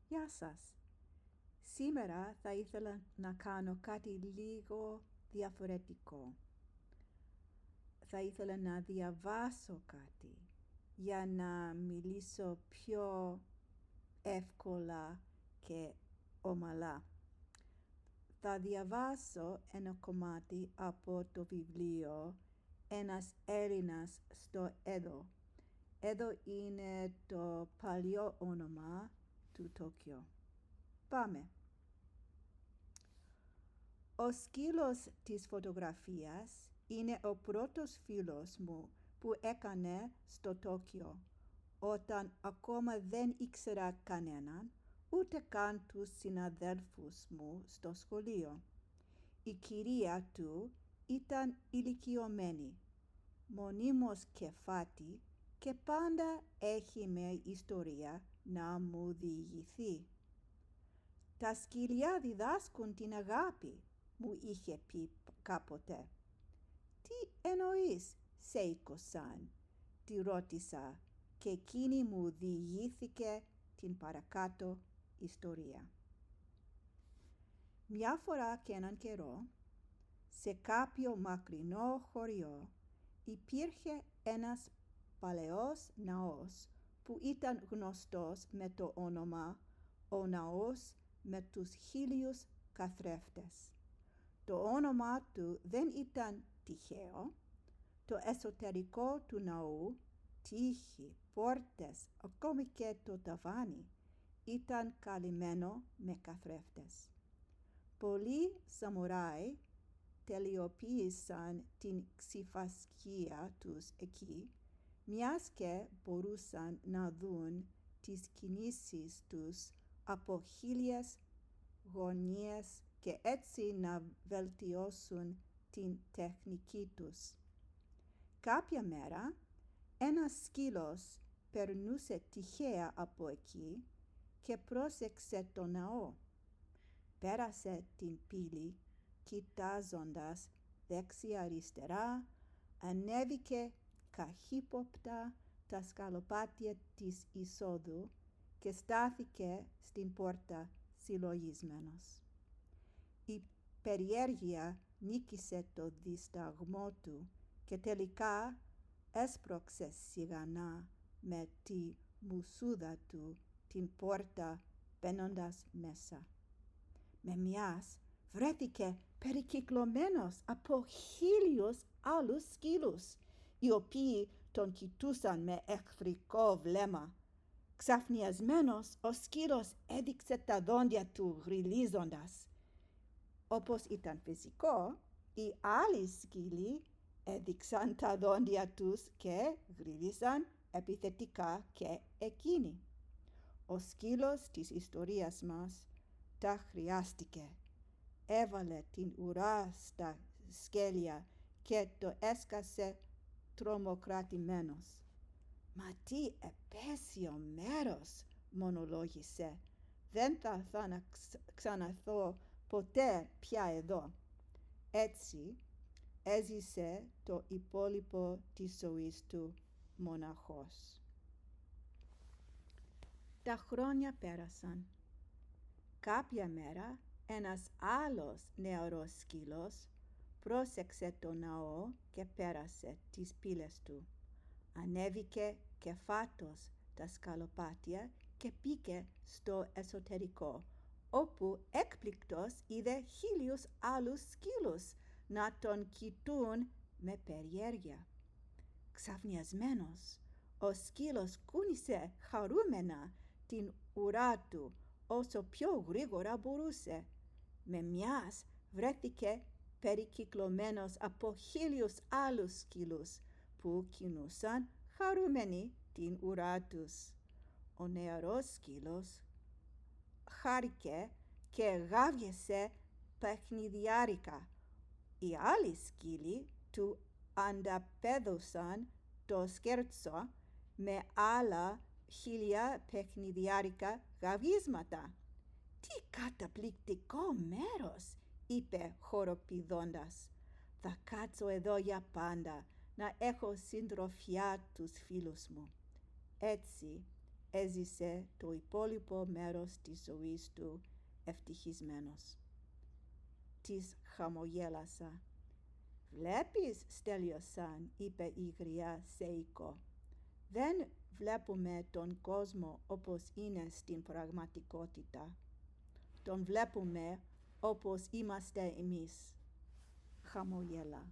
Γεια σας! Σήμερα θα ήθελα να κάνω κάτι λίγο διαφορετικό. Θα ήθελα να διαβάσω κάτι για να μιλήσω πιο εύκολα και ομαλά. Θα διαβάσω ένα κομμάτι από το βιβλίο «Ένας Έλληνας στο Έδω». Έδω είναι το παλιό όνομα του Τόκιο. Πάμε. Ο σκύλος της φωτογραφίας είναι ο πρώτος φίλος μου που έκανε στο Τόκιο, όταν ακόμα δεν ήξερα κανέναν, ούτε καν τους συναδέλφους μου στο σχολείο. Η κυρία του ήταν ηλικιωμένη, μονίμως κεφάτη και πάντα έχει μια ιστορία να μου διηγηθεί. «Τα σκυλιά διδάσκουν την αγάπη», μου είχε πει κάποτε. «Τι εννοείς, Σέικο-σαν?» τη ρώτησα και εκείνη μου διηγήθηκε την παρακάτω ιστορία. Μια φορά και έναν καιρό, σε κάποιο μακρινό χωριό, υπήρχε ένας παλαιός ναός που ήταν γνωστός με το όνομα «Ο Ναός με τους 1000 καθρέφτες». Το όνομα του δεν ήταν τυχαίο. Το εσωτερικό του ναού, τείχη, πόρτες, ακόμη και το ταβάνι, ήταν καλυμμένο με καθρέφτες. Πολλοί σαμουράι τελειοποίησαν την ξιφασκία τους εκεί, μιας και μπορούσαν να δουν τις κινήσεις τους από 1000 γωνίες και έτσι να βελτιώσουν την τεχνική τους. Κάποια μέρα ένας σκύλος περνούσε τυχαία από εκεί και πρόσεξε το ναό. Πέρασε την πύλη κοιτάζοντας δεξιά-αριστερά, ανέβηκε καχύποπτα τα σκαλοπάτια της εισόδου και στάθηκε στην πόρτα συλλογισμένος. Η περιέργεια νίκησε το δισταγμό του και τελικά έσπρωξε σιγανά με τη μουσούδα του την πόρτα μπαίνοντας μέσα. Με μιας βρέθηκε περικυκλωμένος από 1000 άλλους σκύλους, οι οποίοι τον κοιτούσαν με εχθρικό βλέμμα. Ξαφνιασμένος, ο σκύλος έδειξε τα δόντια του γρυλίζοντας. Όπως ήταν φυσικό, οι άλλοι σκύλοι έδειξαν τα δόντια τους και γρύλισαν επιθετικά και εκείνοι. Ο σκύλος της ιστορίας μας τα χρειάστηκε. Έβαλε την ουρά στα σκέλια και το έσκασε τρομοκρατημένος. «Μα τι επέσιο μέρος», μονολόγησε. «Δεν θα ξαναθώ ποτέ πια εδώ». Έτσι έζησε το υπόλοιπο της ζωής του μοναχός. Τα χρόνια πέρασαν. Κάποια μέρα ένας άλλος νεαρός σκύλος πρόσεξε το ναό και πέρασε τις πύλες του. Ανέβηκε κεφάτος τα σκαλοπάτια και μπήκε στο εσωτερικό, όπου έκπληκτος είδε 1000 άλλους σκύλους να τον κοιτούν με περιέργεια. Ξαφνιασμένος, ο σκύλος κούνησε χαρούμενα την ουρά του όσο πιο γρήγορα μπορούσε. Με μιας βρέθηκε περικυκλωμένος από 1000 άλλους σκύλους που κινούσαν χαρούμενοι την ουρά τους. Ο νεαρός σκύλος χάρηκε και γάβγισε παιχνιδιάρικα. Οι άλλοι σκύλοι του ανταπέδωσαν το σκέρτσο με άλλα 1000 παιχνιδιάρικα γαβίσματα. «Τι καταπληκτικό μέρος», είπε χοροπηδώντας. «Θα κάτσω εδώ για πάντα, να έχω συντροφιά τους φίλους μου». Έτσι έζησε το υπόλοιπο μέρος της ζωής του ευτυχισμένος. Της χαμογέλασα. «Βλέπεις, Στέλιο-σαν», είπε η γριά Σέικο, «δεν βλέπουμε τον κόσμο όπως είναι στην πραγματικότητα. Τον βλέπουμε όπως είμαστε εμείς». Χαμόγελα.